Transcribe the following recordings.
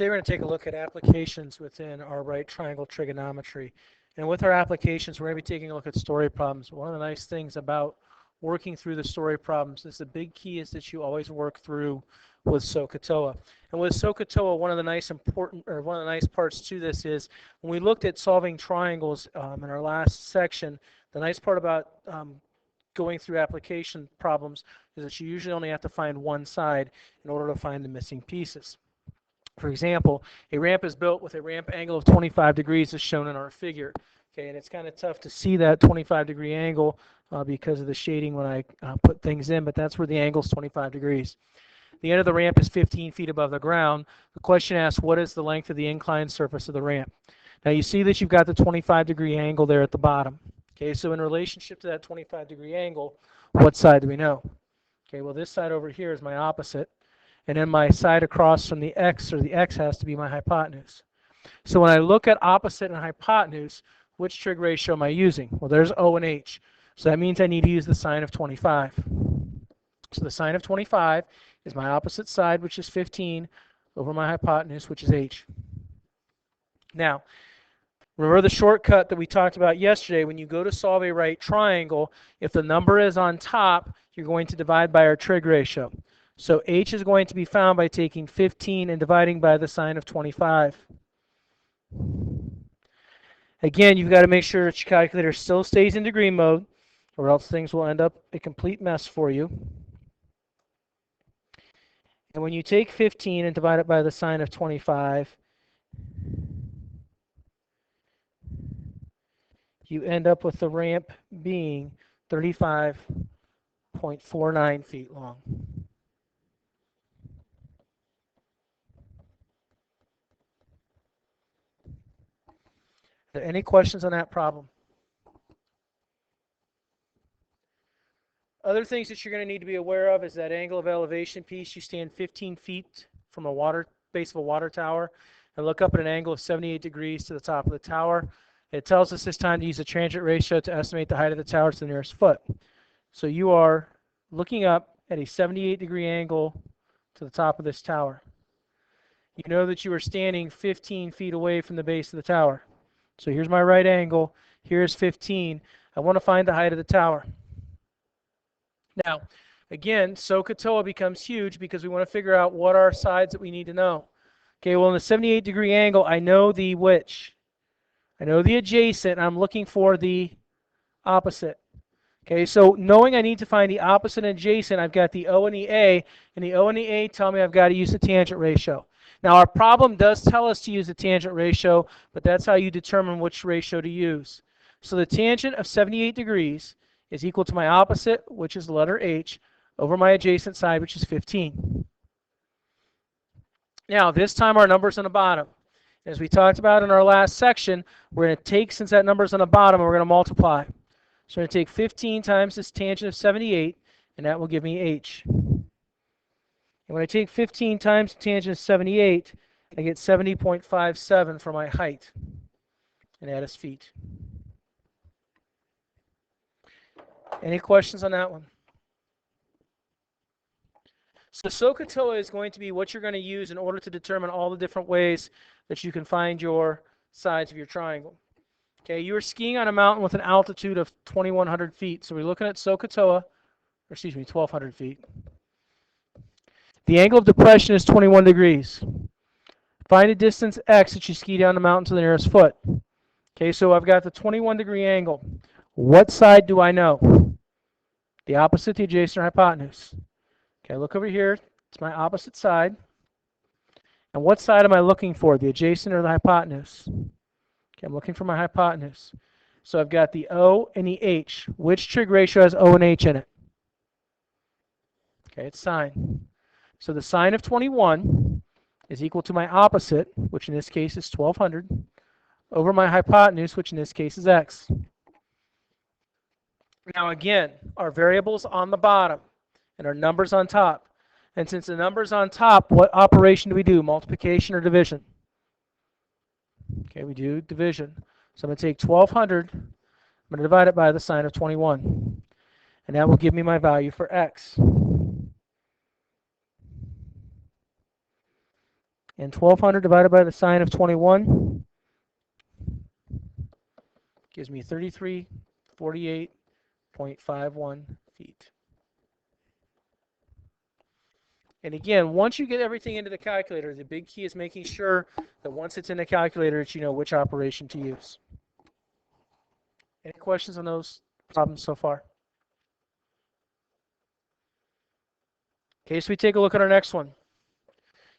Today we're going to take a look at applications within our right triangle trigonometry. And with our applications, we're going to be taking a look at story problems. One of the nice things about working through the story problems is the big key is that you always work through with SOHCAHTOA. And with SOHCAHTOA, one of the nice parts to this is when we looked at solving triangles in our last section, the nice part about going through application problems is that you usually only have to find one side in order to find the missing pieces. For example, a ramp is built with a ramp angle of 25 degrees as shown in our figure. Okay, and it's kind of tough to see that 25-degree angle because of the shading when I put things in, but that's where the angle is 25 degrees. The end of the ramp is 15 feet above the ground. The question asks, what is the length of the inclined surface of the ramp? Now you see that you've got the 25-degree angle there at the bottom. Okay, so in relationship to that 25-degree angle, what side do we know? Okay, well this side over here is my opposite. And then my side across from the x, or the x has to be my hypotenuse. So when I look at opposite and hypotenuse, which trig ratio am I using? Well, there's O and H. So that means I need to use the sine of 25. So the sine of 25 is my opposite side, which is 15, over my hypotenuse, which is H. Now, remember the shortcut that we talked about yesterday. When you go to solve a right triangle, if the number is on top, you're going to divide by our trig ratio. So H is going to be found by taking 15 and dividing by the sine of 25. Again, you've got to make sure that your calculator still stays in degree mode, or else things will end up a complete mess for you. And when you take 15 and divide it by the sine of 25, you end up with the ramp being 35.49 feet long. Are there any questions on that problem? Other things that you're going to need to be aware of is that angle of elevation piece. You stand 15 feet from a base of a water tower and look up at an angle of 78 degrees to the top of the tower. It tells us this time to use the tangent ratio to estimate the height of the tower to the nearest foot. So you are looking up at a 78-degree angle to the top of this tower. You know that you are standing 15 feet away from the base of the tower. So here's my right angle, here's 15. I want to find the height of the tower. Now, again, SOHCAHTOA becomes huge because we want to figure out what are sides that we need to know. Okay, well in the 78-degree angle, I know the which? I know the adjacent, I'm looking for the opposite. Okay, so knowing I need to find the opposite and adjacent, I've got the O and the A, and the O and the A tell me I've got to use the tangent ratio. Now our problem does tell us to use the tangent ratio, but that's how you determine which ratio to use. So the tangent of 78 degrees is equal to my opposite, which is the letter H, over my adjacent side, which is 15. Now this time our number's on the bottom. As we talked about in our last section, we're going to take, since that number's on the bottom, we're going to multiply. So we're going to take 15 times this tangent of 78, and that will give me H. And when I take 15 times the tangent of 78, I get 70.57 for my height, and that is feet. Any questions on that one? So SOHCAHTOA is going to be what you're going to use in order to determine all the different ways that you can find your sides of your triangle. Okay, you are skiing on a mountain with an altitude of 2,100 feet. So we're looking at SOHCAHTOA, or excuse me, 1,200 feet. The angle of depression is 21 degrees. Find a distance x that you ski down the mountain to the nearest foot. Okay, so I've got the 21-degree angle. What side do I know? The opposite, the adjacent, or hypotenuse. Okay, look over here. It's my opposite side. And what side am I looking for, the adjacent or the hypotenuse? Okay, I'm looking for my hypotenuse. So I've got the O and the H. Which trig ratio has O and H in it? Okay, it's sine. So the sine of 21 is equal to my opposite, which in this case is 1,200, over my hypotenuse, which in this case is x. Now again, our variable's on the bottom and our number's on top. And since the number's on top, what operation do we do? Multiplication or division? Okay, we do division. So I'm going to take 1,200, I'm going to divide it by the sine of 21. And that will give me my value for x. And 1,200 divided by the sine of 21 gives me 3348.51 feet. And again, once you get everything into the calculator, the big key is making sure that once it's in the calculator, that you know which operation to use. Any questions on those problems so far? Okay, so we take a look at our next one.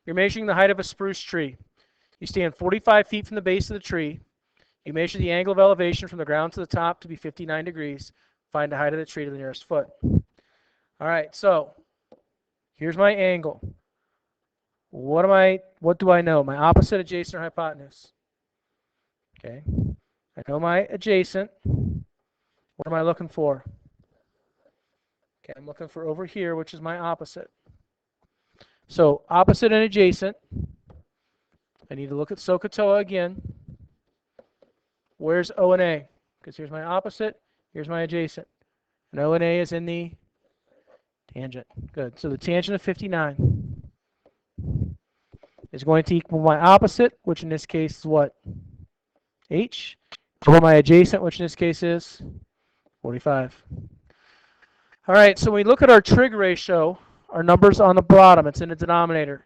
You're measuring the height of a spruce tree. You stand 45 feet from the base of the tree. You measure the angle of elevation from the ground to the top to be 59 degrees. Find the height of the tree to the nearest foot. All right, so here's my angle. What do I know? My opposite, adjacent, or hypotenuse. Okay, I know my adjacent. What am I looking for? Okay, I'm looking for over here, which is my opposite. So opposite and adjacent. I need to look at SOHCAHTOA again. Where's O and A? Because here's my opposite, here's my adjacent. And O and A is in the tangent. Good. So the tangent of 59 is going to equal my opposite, which in this case is what? H. Over my adjacent, which in this case is 45. All right, so when we look at our trig ratio, our number's on the bottom. It's in the denominator.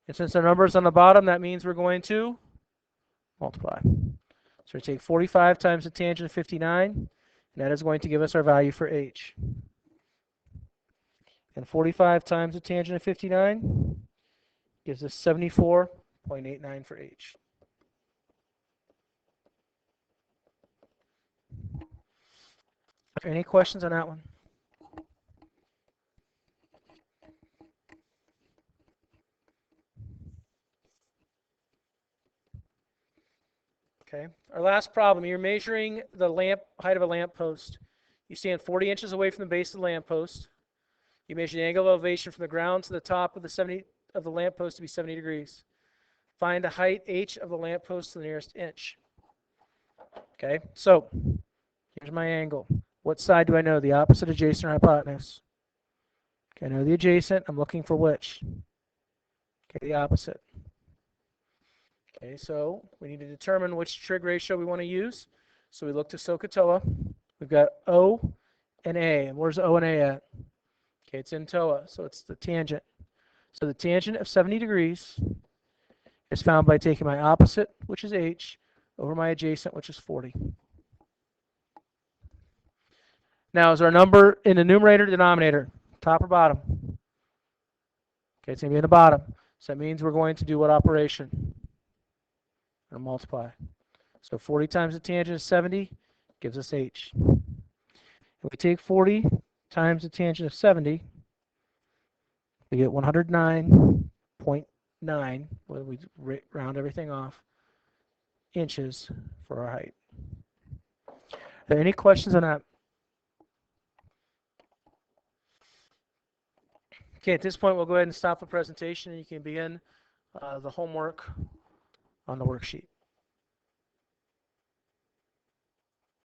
And since our number's on the bottom, that means we're going to multiply. So we take 45 times the tangent of 59, and that is going to give us our value for H. And 45 times the tangent of 59 gives us 74.89 for H. Any questions on that one? Okay, our last problem, you're measuring the height of a lamp post. You stand 40 inches away from the base of the lamp post. You measure the angle of elevation from the ground to the top of the lamp post to be 70 degrees. Find the height H of the lamp post to the nearest inch. Okay, so here's my angle. What side do I know? The opposite, adjacent, or hypotenuse? Okay, I know the adjacent. I'm looking for which? Okay, the opposite. Okay, so we need to determine which trig ratio we want to use. So we look to SOHCAHTOA. We've got O and A. And where's O and A at? Okay, it's in TOA, so it's the tangent. So the tangent of 70 degrees is found by taking my opposite, which is H, over my adjacent, which is 40. Now, is our number in the numerator or denominator? Top or bottom? Okay, it's going to be in the bottom. So that means we're going to do what operation? Or multiply. So 40 times the tangent of 70 gives us H. If we take 40 times the tangent of 70, we get 109.9, when we round everything off, inches for our height. Are there any questions on that? Okay, at this point, we'll go ahead and stop the presentation, and you can begin the homework on the worksheet.